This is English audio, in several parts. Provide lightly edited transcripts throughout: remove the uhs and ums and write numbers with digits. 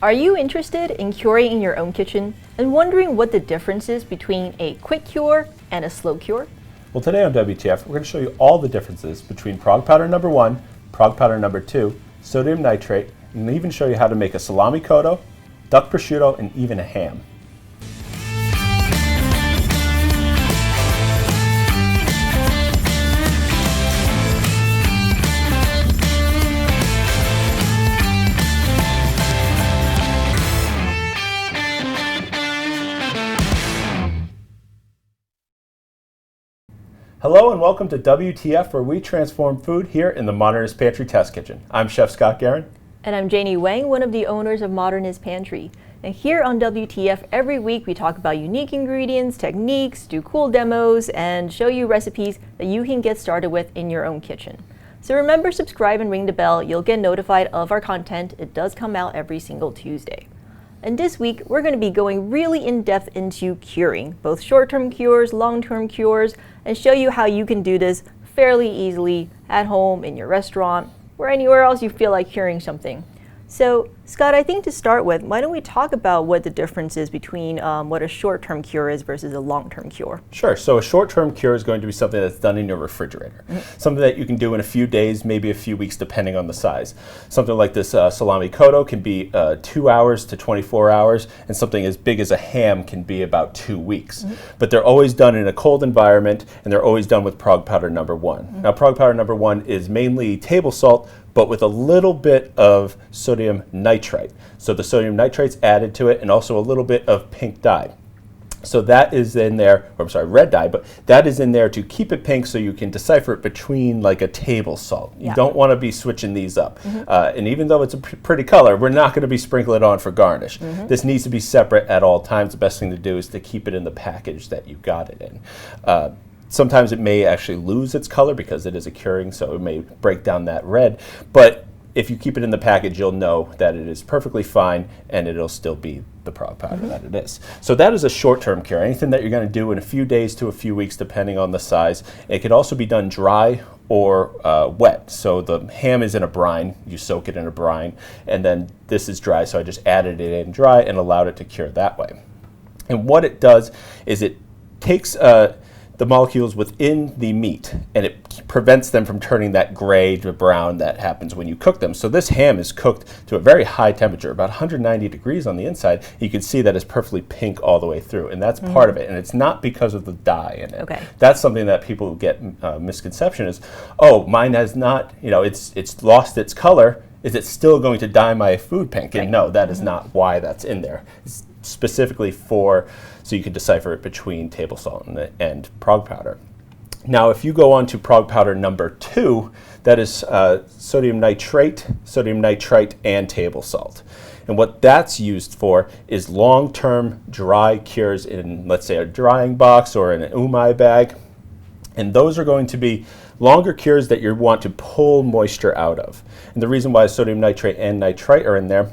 Are you interested in curing in your own kitchen and wondering what the difference is between a quick cure and a slow cure? Well, today on WTF, we're going to show you all the differences between Prague Powder number 1, Prague Powder number 2, sodium nitrate, and even show you how to make a salami cotto, duck prosciutto, and even a ham. Hello and welcome to WTF, where we transform food here in the Modernist Pantry Test Kitchen. I'm Chef Scott and Janie. And I'm Janie Wang, one of the owners of Modernist Pantry. And here on WTF, every week we talk about unique ingredients, techniques, do cool demos, and show you recipes that you can get started with in your own kitchen. So remember, subscribe and ring the bell. You'll get notified of our content. It does come out every single Tuesday. And this week, we're going to be going really in-depth into curing, both short-term cures, long-term cures, and show you how you can do this fairly easily at home, in your restaurant, or anywhere else you feel like curing something. So, Scott, I think to start with, why don't we talk about what the difference is between what a short-term cure is versus a long-term cure? Sure. So a short-term cure is going to be something that's done in your refrigerator. Something that you can do in a few days, maybe a few weeks, depending on the size. Something like this salami cotto can be 2 hours to 24 hours, and something as big as a ham can be about 2 weeks. But they're always done in a cold environment, and they're always done with Prague Powder number 1. Now, Prague Powder number 1 is mainly table salt, but with a little bit of sodium nitrite. So the sodium nitrate's added to it, and also a little bit of pink dye. So that is in there, or I'm sorry, red dye, but that is in there to keep it pink so you can decipher it between like a table salt. You don't want to be switching these up. And even though it's a pretty color, we're not going to be sprinkling it on for garnish. This needs to be separate at all times. The best thing to do is to keep it in the package that you got it in. Sometimes it may actually lose its color because it is a curing, so it may break down that red. But if you keep it in the package, you'll know that it is perfectly fine and it'll still be the Prague powder that it is. So that is a short-term cure. Anything that you're going to do in a few days to a few weeks, depending on the size. It could also be done dry or wet. So the ham is in a brine, you soak it in a brine, and then this is dry, so I just added it in dry and allowed it to cure that way. And what it does is it takes the molecules within the meat, and it prevents them from turning that gray to brown that happens when you cook them. So this ham is cooked to a very high temperature, about 190 degrees on the inside. You can see that it's perfectly pink all the way through, and that's part of it. And it's not because of the dye in it. That's something that people get misconception is, oh, mine has not, it's lost its color. Is it still going to dye my food pink? And no, that is not why that's in there. It's specifically so you can decipher it between table salt and Prague powder. Now, if you go on to Prague powder number 2, that is sodium nitrate, sodium nitrite, and table salt. And what that's used for is long-term dry cures in, let's say, a drying box or in an umai bag. And those are going to be longer cures that you want to pull moisture out of. And the reason why sodium nitrate and nitrite are in there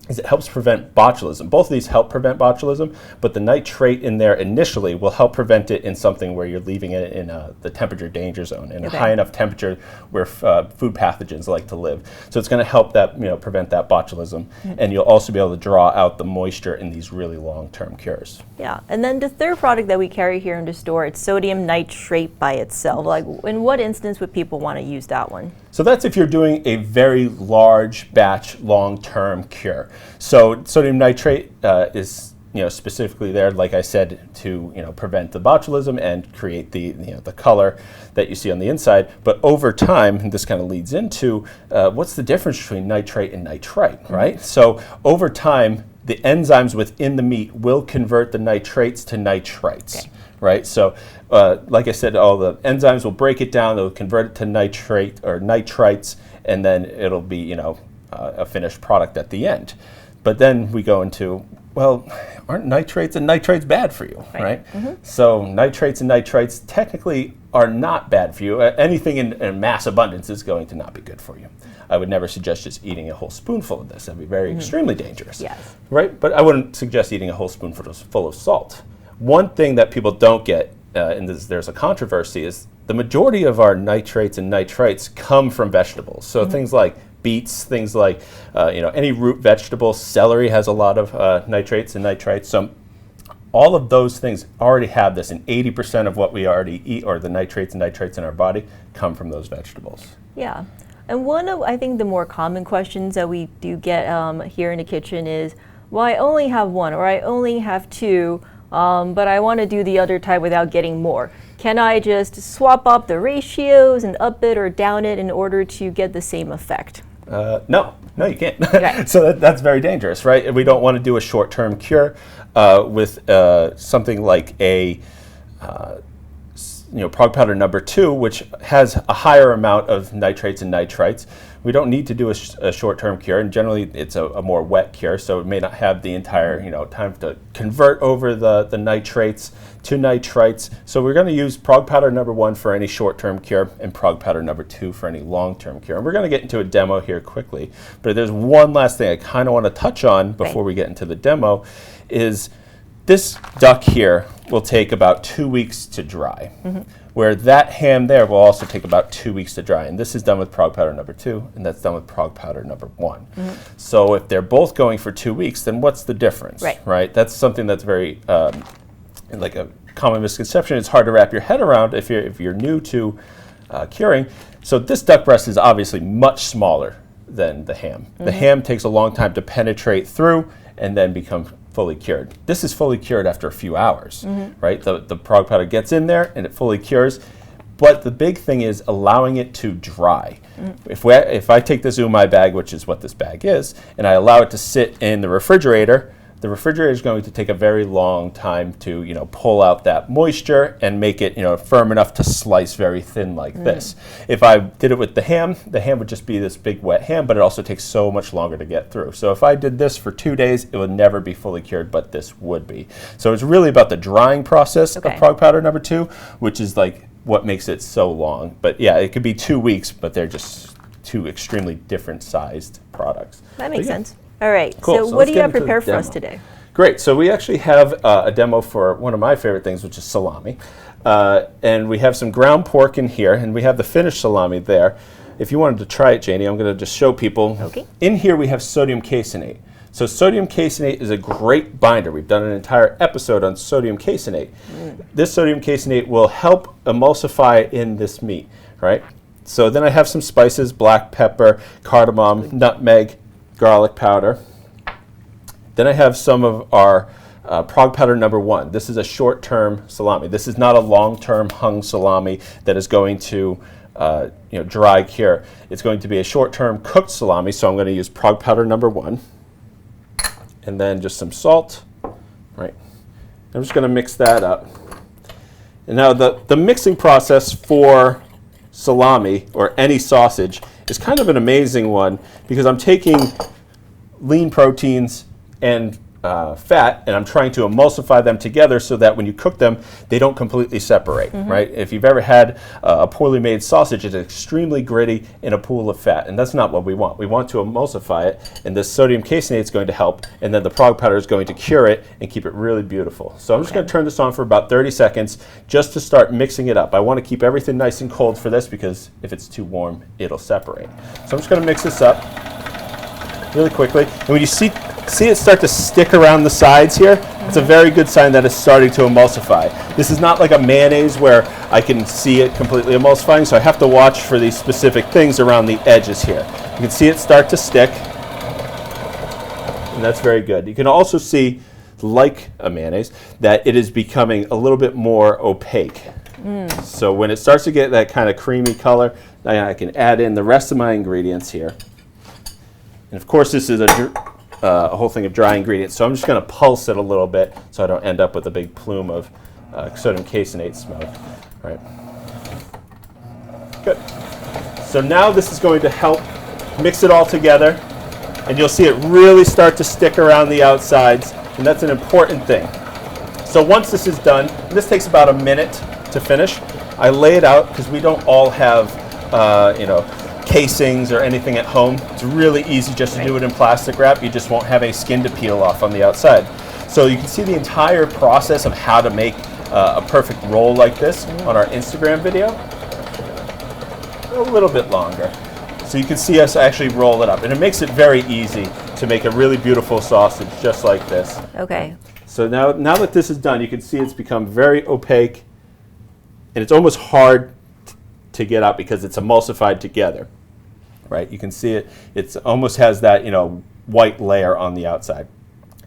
is it helps prevent botulism. Both of these help prevent botulism, but the nitrate in there initially will help prevent it in something where you're leaving it in the temperature danger zone, in a high enough temperature where food pathogens like to live. So it's going to help that, prevent that botulism, and you'll also be able to draw out the moisture in these really long-term cures. Yeah, and then the third product that we carry here in the store, it's sodium nitrate by itself. Like, in what instance would people want to use that one? So that's if you're doing a very large batch, long-term cure. So sodium nitrate is, specifically there, like I said, to prevent the botulism and create the color that you see on the inside. But over time, and this kind of leads into what's the difference between nitrate and nitrite, right? So over time, the enzymes within the meat will convert the nitrates to nitrites. Right, so like I said, all the enzymes will break it down. They'll convert it to nitrate or nitrites, and then it'll be a finished product at the end. But then we go into, well, aren't nitrates and nitrites bad for you, right? So nitrates and nitrites technically are not bad for you. Anything in mass abundance is going to not be good for you. I would never suggest just eating a whole spoonful of this. That'd be very extremely dangerous. Right, but I wouldn't suggest eating a whole spoonful of salt. One thing that people don't get, and there's a controversy, is the majority of our nitrates and nitrites come from vegetables. So things like beets, things like any root vegetable. Celery has a lot of nitrates and nitrites. So all of those things already have this, and 80% of what we already eat, or the nitrates and nitrites in our body, come from those vegetables. Yeah. And one of, I think, the more common questions that we do get here in the kitchen is, well, I only have one, or I only have two, but I want to do the other type without getting more. Can I just swap up the ratios and up it or down it in order to get the same effect? No, you can't. Okay. So that's very dangerous, right? We don't want to do a short-term cure with something like a Prague Powder number 2, which has a higher amount of nitrates and nitrites. We don't need to do a short-term cure, and generally it's a more wet cure, so it may not have the entire time to convert over the nitrates to nitrites. So we're going to use Prague Powder number 1 for any short-term cure, and Prague Powder number 2 for any long-term cure. And we're going to get into a demo here quickly, but there's one last thing I kind of want to touch on before we get into the demo, is this duck here will take about 2 weeks to dry, where that ham there will also take about 2 weeks to dry. And this is done with Prague Powder number 2, and that's done with Prague Powder number 1. So if they're both going for 2 weeks, then what's the difference, right? That's something that's very, like a common misconception. It's hard to wrap your head around if you're new to curing. So this duck breast is obviously much smaller than the ham. The ham takes a long time to penetrate through and then become fully cured. This is fully cured after a few hours, right? The Prague Powder gets in there and it fully cures. But the big thing is allowing it to dry. If I take this umai bag, which is what this bag is, and I allow it to sit in the refrigerator is going to take a very long time to pull out that moisture and make it firm enough to slice very thin like this. If I did it with the ham would just be this big wet ham, but it also takes so much longer to get through. So if I did this for 2 days, it would never be fully cured, but this would be. So it's really about the drying process of Prague Powder number 2, which is like what makes it so long. But yeah, it could be 2 weeks, but they're just two extremely different sized products. That makes sense. All right, cool. So what do you have prepared for us today? Great, so we actually have a demo for one of my favorite things, which is salami. And we have some ground pork in here, and we have the finished salami there. If you wanted to try it, Janie, I'm going to just show people. Okay. In here we have sodium caseinate. So sodium caseinate is a great binder. We've done an entire episode on sodium caseinate. This sodium caseinate will help emulsify in this meat, right? So then I have some spices, black pepper, cardamom, nutmeg, garlic powder. Then I have some of our Prague Powder number 1. This is a short-term salami. This is not a long-term hung salami that is going to dry cure. It's going to be a short-term cooked salami, so I'm going to use Prague Powder number 1. And then just some salt. Right. I'm just going to mix that up. And now the mixing process for salami, or any sausage, is kind of an amazing one, because I'm taking lean proteins and fat, and I'm trying to emulsify them together so that when you cook them, they don't completely separate, right? If you've ever had a poorly made sausage, it's extremely gritty in a pool of fat, and that's not what we want. We want to emulsify it, and this sodium caseinate is going to help, and then the Prague Powder is going to cure it and keep it really beautiful. So I'm just going to turn this on for about 30 seconds just to start mixing it up. I want to keep everything nice and cold for this, because if it's too warm, it'll separate. So I'm just going to mix this up really quickly. And when you see it start to stick around the sides here, it's a very good sign that it's starting to emulsify. This is not like a mayonnaise where I can see it completely emulsifying, so I have to watch for these specific things around the edges here. You can see it start to stick, and that's very good. You can also see, like a mayonnaise, that it is becoming a little bit more opaque. So when it starts to get that kind of creamy color, then I can add in the rest of my ingredients here. And of course, this is a whole thing of dry ingredients, so I'm just going to pulse it a little bit so I don't end up with a big plume of sodium caseinate smoke. All right. Good. So now this is going to help mix it all together, and you'll see it really start to stick around the outsides, and that's an important thing. So once this is done, and this takes about a minute to finish, I lay it out, because we don't all have, casings or anything at home. It's really easy just to do it in plastic wrap. You just won't have any skin to peel off on the outside. So you can see the entire process of how to make a perfect roll like this on our Instagram video. A little bit longer. So you can see us actually roll it up. And it makes it very easy to make a really beautiful sausage just like this. Okay. So now that this is done, you can see it's become very opaque. And it's almost hard to get out because it's emulsified together. Right? You can see it. It almost has that, white layer on the outside.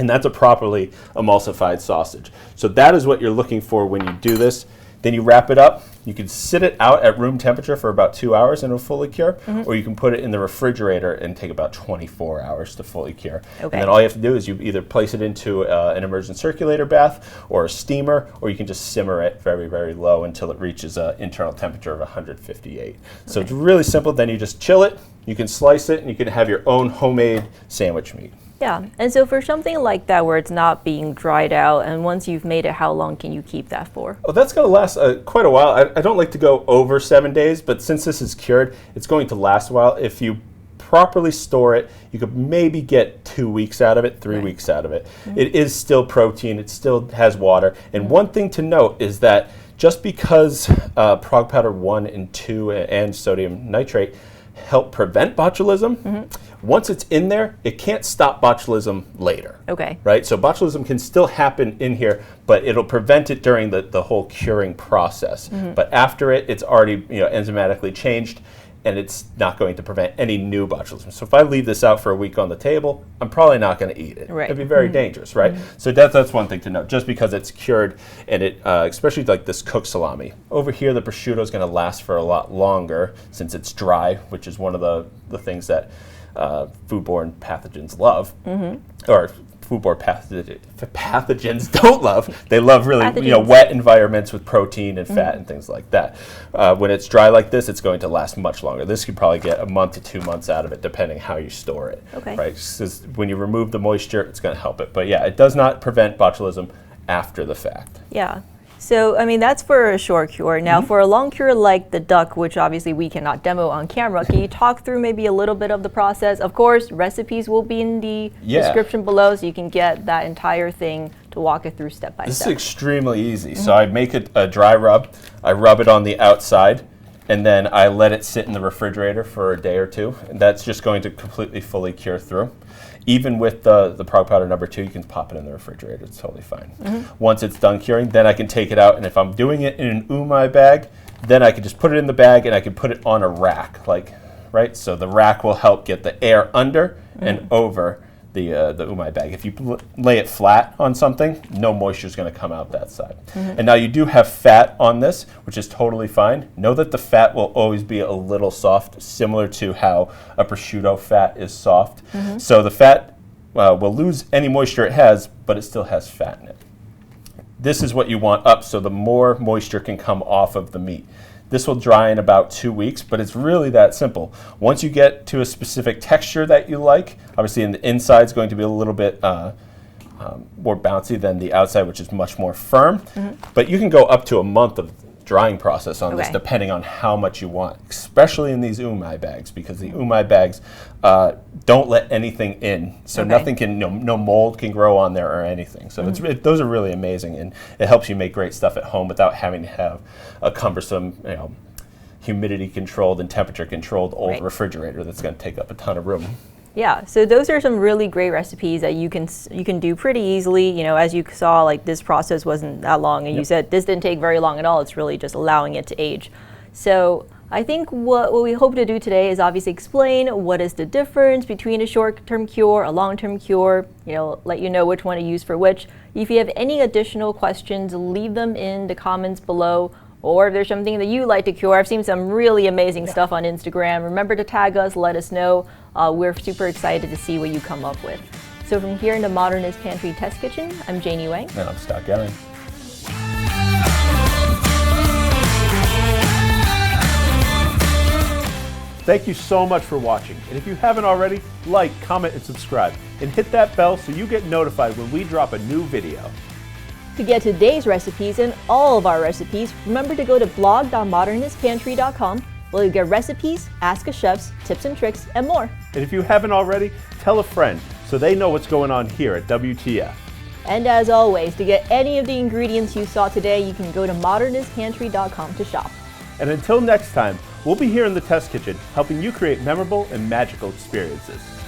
And that's a properly emulsified sausage. So that is what you're looking for when you do this. Then you wrap it up. You can sit it out at room temperature for about 2 hours and it'll fully cure, or you can put it in the refrigerator and take about 24 hours to fully cure. Okay. And then all you have to do is you either place it into an immersion circulator bath or a steamer, or you can just simmer it very, very low until it reaches an internal temperature of 158. So it's really simple. Then you just chill it, you can slice it, and you can have your own homemade sandwich meat. Yeah, and so for something like that where it's not being dried out, and once you've made it, how long can you keep that for? Oh, that's going to last quite a while. I don't like to go over 7 days, but since this is cured, it's going to last a while. If you properly store it, you could maybe get 2 weeks out of it, 3 weeks out of it. It is still protein, it still has water. And one thing to note is that just because Prague Powder 1 and 2 and sodium nitrate help prevent botulism, once it's in there, it can't stop botulism later. Okay. Right? So botulism can still happen in here, but it'll prevent it during the whole curing process. But after it, it's already enzymatically changed, and it's not going to prevent any new botulism. So if I leave this out for a week on the table, I'm probably not going to eat it. Right. It'd be very dangerous, right? So that's one thing to note. Just because it's cured, and it, especially like this cooked salami. Over here, the prosciutto is going to last for a lot longer since it's dry, which is one of the things that foodborne pathogens love, or foodborne pathogens don't love. They love really wet environments with protein and fat and things like that. When it's dry like this, it's going to last much longer. This could probably get a month to 2 months out of it, depending how you store it. Okay. Right? So when you remove the moisture, it's going to help it. But yeah, it does not prevent botulism after the fact. Yeah. So, I mean, that's for a short cure. Now, for a long cure like the duck, which obviously we cannot demo on camera, can you talk through maybe a little bit of the process? Of course, recipes will be in the description below, so you can get that entire thing to walk it through step by step. This is extremely easy. So I make a dry rub. I rub it on the outside, and then I let it sit in the refrigerator for a day or two. And that's just going to completely fully cure through. Even with the Prague Powder number 2, you can pop it in the refrigerator. It's totally fine. Once it's done curing, then I can take it out. And if I'm doing it in an umai bag, then I can just put it in the bag and I can put it on a rack, right? So the rack will help get the air under and over the umai bag. If you lay it flat on something, no moisture is going to come out that side. And now you do have fat on this, which is totally fine. Know that the fat will always be a little soft, similar to how a prosciutto fat is soft. So the fat will lose any moisture it has, but it still has fat in it. This is what you want up, so the more moisture can come off of the meat. This will dry in about 2 weeks, but it's really that simple. Once you get to a specific texture that you like, obviously the inside is going to be a little bit more bouncy than the outside, which is much more firm. But you can go up to a month of drying process on this, depending on how much you want, especially in these umai bags, because the umai bags don't let anything in, so nothing can, no mold can grow on there or anything. So those are really amazing, and it helps you make great stuff at home without having to have a cumbersome, humidity controlled and temperature controlled old refrigerator that's going to take up a ton of room. Yeah, so those are some really great recipes that you can do pretty easily. As you saw, like this process wasn't that long, and you said this didn't take very long at all. It's really just allowing it to age. So I think what we hope to do today is obviously explain what is the difference between a short-term cure, a long-term cure, let you know which one to use for which. If you have any additional questions, leave them in the comments below. Or if there's something that you like to cure, I've seen some really amazing stuff on Instagram. Remember to tag us, let us know. We're super excited to see what you come up with. So from here in the Modernist Pantry Test Kitchen, I'm Janie Wang. And I'm Scott Gowing. Thank you so much for watching. And if you haven't already, like, comment, and subscribe. And hit that bell so you get notified when we drop a new video. To get today's recipes and all of our recipes, remember to go to blog.modernistpantry.com where you'll get recipes, ask a chefs, tips and tricks, and more. And if you haven't already, tell a friend so they know what's going on here at WTF. And as always, to get any of the ingredients you saw today, you can go to modernistpantry.com to shop. And until next time, We'll be here in the test kitchen helping you create memorable and magical experiences.